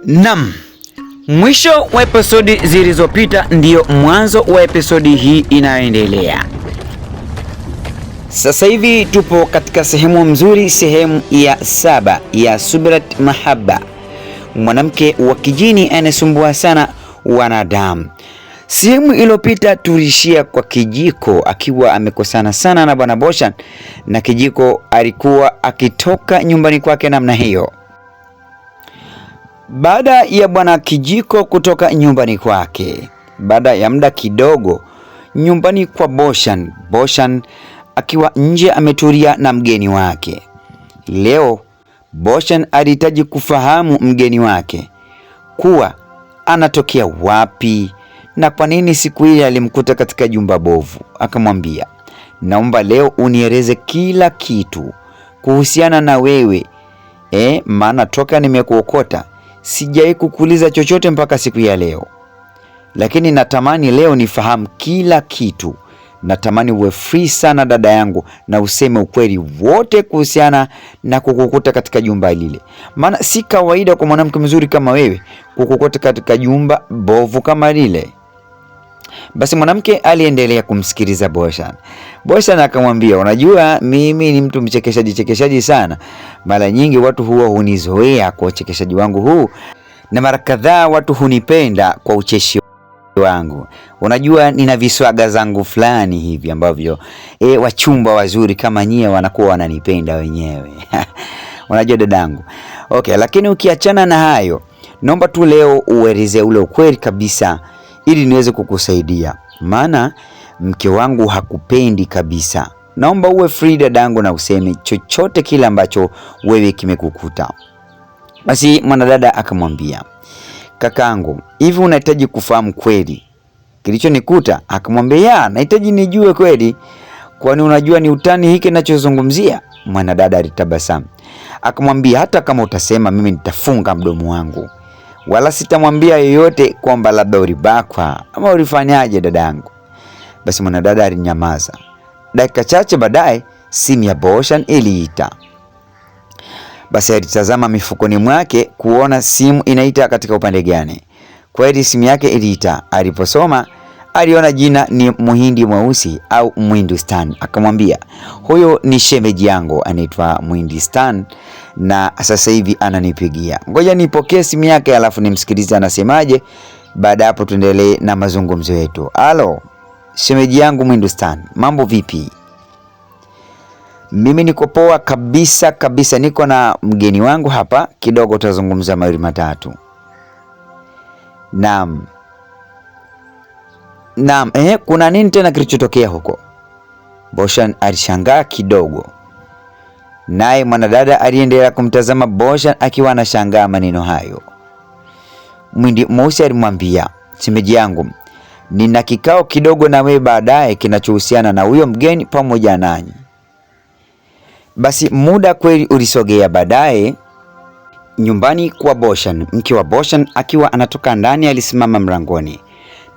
Nam, mwisho wa episodi zilizopita ndiyo mwanzo wa episodi hii inayoendelea. Sasa hivi tupo katika sehemu mzuri, sehemu ya 7 ya Subrat Mahaba, mwanamke wa kijini anasumbua sana wanadamu. Sehemu iliyopita tulishia kwa Kijiko akiwa amekosana sana na bwana Boshan, na Kijiko alikuwa akitoka nyumbani kwake namna hiyo. Baada ya bwana Kijiko kutoka nyumbani kwake, baada ya muda kidogo nyumbani kwa Boshan akiwa nje ametulia na mgeni wake. Leo Boshan alihitaji kufahamu mgeni wake kuwa anatokea wapi na kwa nini siku ile alimkuta katika jumba bovu. Akamwambia, naomba leo unieleze kila kitu kuhusiana na wewe, maana toka nimekuokota sijai kukuuliza chochote mpaka siku ya leo, lakini natamani leo nifahamu kila kitu. Natamani uwe free sana dada yangu, na useme ukweli wote kuhusiana na kukukuta katika jumba lile, maana si kawaida kwa mwanamke mzuri kama wewe kukukuta katika jumba bovu kama lile. Basi mwanamke aliendelea kumsikiliza Boshan akamwambia, unajua mimi ni mtu mchekeshaji sana. Mara nyingi watu huwa hunizoea kwa uchekeshaji wangu huu, na mara kadhaa watu hunipenda kwa ucheshi wangu. Unajua nina viswaga zangu fulani hivi ambavyo wachumba wazuri kama nyie wanakuwa wananipenda wenyewe. Unajua dadangu. Okay, lakini ukiachana na hayo, naomba tu leo ueleze ule ukweli kabisa ili niweze kukusaidia, maana mke wangu hakupendi kabisa. Naomba uwe free dadangu na useme chochote kile ambacho wewe kimekukuta. Basi mwanadada akamwambia, kakangu, hivi unahitaji kufahamu kweli kilichonikuta? Akamwambia, nahitaji nijue kweli. Kwani unajua ni utani hiki ninachozungumzia? Mwanadada alitabasamu akamwambia, hata kama utasema mimi nitafunga mdomo wangu, wala sitamwambia yoyote kwamba labda ulibakwa ama ulifanyaje dadangu. Basi mwanadada alinyamaza. Dakika chache baadaye simu ya Boshan iliita. Basi alitazama mifukoni mwake kuona simu inaita katika upande gani. Kweli simu yake iliita. Aliposoma aliona jina ni Muhindi Mweusi au Muhindistan. Akamwambia, huyo ni shemeji yangu anaitwa Muhindistan na sasa hivi ananipigia. Ngoja nipokee simu yake alafu nimsikilize anasemaje. Baada hapo tuendelee na mazungumzo yetu. Halo, shemeji yangu Muhindistan, mambo vipi? Mimi niko poa kabisa, niko na mgeni wangu hapa, kidogo tutazungumza mawili matatu. Naam, kuna nini tena kilichotokea huko? Boshan alishangaa kidogo, naye mwanadada aliendelea kumtazama Boshan akiwa anashangaa maneno hayo. Muhindi Mweusi alimwambia, shemeji yangu, nina kikao kidogo na wewe baadaye kinachohusiana na huyo mgeni pamoja nanyi. Basi muda kweli ulisogea. Baadaye nyumbani kwa Boshan, mke wa Boshan akiwa anatoka ndani alisimama mlangoni,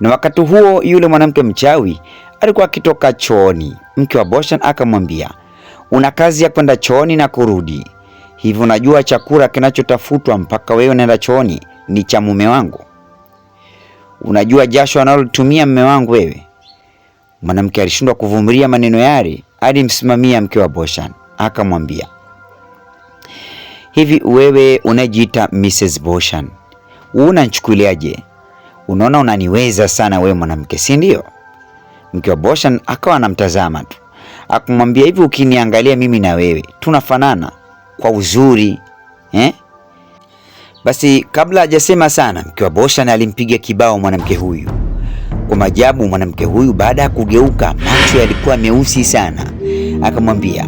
na wakati huo yule mwanamke mchawi alikuwa akitoka chooni. Mke wa Boshan akamwambia, una kazi ya kwenda chooni na kurudi. Hivi unajua chakula kinachotafutwa mpaka wewe unaenda chooni ni cha mume wangu? Unajua jasho analotumia mume wangu wewe? Mwanamke alishindwa kuvumilia maneno yale, alimsimamia mke wa Boshan akamwambia, hivi wewe unajiita Mrs. Boshan, unanichukuliaje? Unaona unaniweza sana wewe mwanamke, si ndio? Mke wa Boshan akawa anamtazama tu akamwambia, hivi ukiniangalia mimi na wewe tunafanana kwa uzuri Basi kabla hajasema sana, mke wa Boshan alimpiga kibao mwanamke huyu. Kwa maajabu, mwanamke huyu baada ya kugeuka, macho yalikuwa meusi sana. Akamwambia,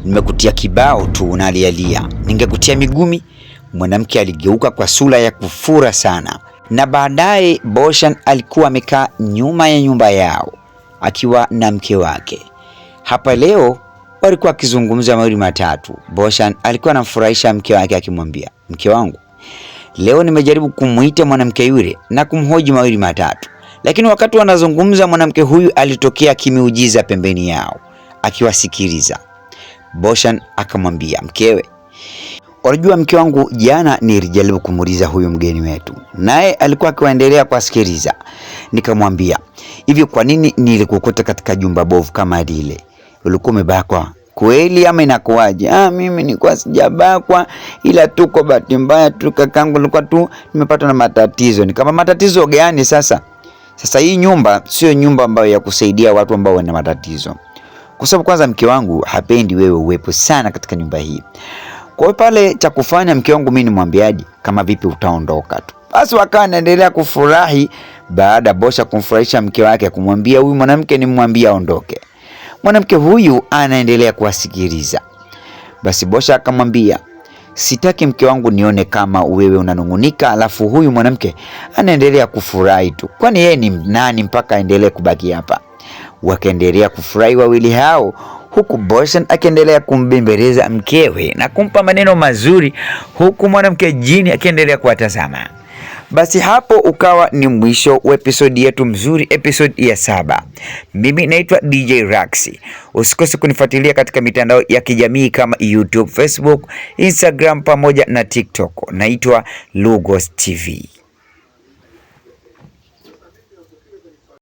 nimekutia kibao tu unalialia, ningekutia migumi. Mwanamke aligeuka kwa sura ya kufura sana. Na baadaye Boshan alikuwa amekaa nyuma ya nyumba yao akiwa na mke wake. Hapa leo walikuwa wakizungumza mawili matatu. Boshan alikuwa anamfurahisha mke wake akimwambia, mke wangu, leo nimejaribu kumuita mwanamke yule na kumhoji mawili matatu, lakini wakati wanazungumza mwanamke huyu alitokea kimiujiza pembeni yao akiwasikiliza. Boshan akamwambia mkewe, Unajua mke wangu, jana nilijaribu kumuuliza huyu mgeni wetu, naye alikuwa akiendelea kusikiliza. Nikamwambia, hivi kwa nini nilikukuta katika jumba bovu kama lile? Ulikuwa umebakwa kweli ama inakuwaje? Mimi nilikuwa sijabakwa, ila tu kwa bahati mbaya tu kakangu alikuwa tu nimepatwa na matatizo. Ni kama matatizo gani sasa? Sasa hii nyumba sio nyumba ambayo ya kusaidia watu ambao wana matatizo. Kwa sababu kwanza mke wangu hapendi wewe uwepo sana katika nyumba hii. Kwa hiyo pale cha kufanya mke wangu mimi nimwambiaje, kama vipi utaondoka tu. Basi wakawa naendelea kufurahi. Baada Bosha kumfurahisha mke wake, kumwambia huyu mwanamke nimwambie aondoke, mwanamke huyu anaendelea kuwasikiliza. Basi Bosha akamwambia, sitaki mke wangu nione kama wewe unanungunika alafu huyu mwanamke anaendelea kufurahi tu. Kwani yeye ni nani mpaka aendelee kubaki hapa? Wakaendelea kufurahi wawili hao, huku Boshan akiendelea kumbembeleza mkewe na kumpa maneno mazuri, huku mwanamke jini akiendelea kuwatazama. Basi hapo ukawa ni mwisho wa episodi yetu mzuri, episodi ya 7. Mimi naitwa DJ Raxy. Usikose kunifuatilia katika mitandao ya kijamii kama YouTube, Facebook, Instagram pamoja na TikTok. Naitwa Lugos TV.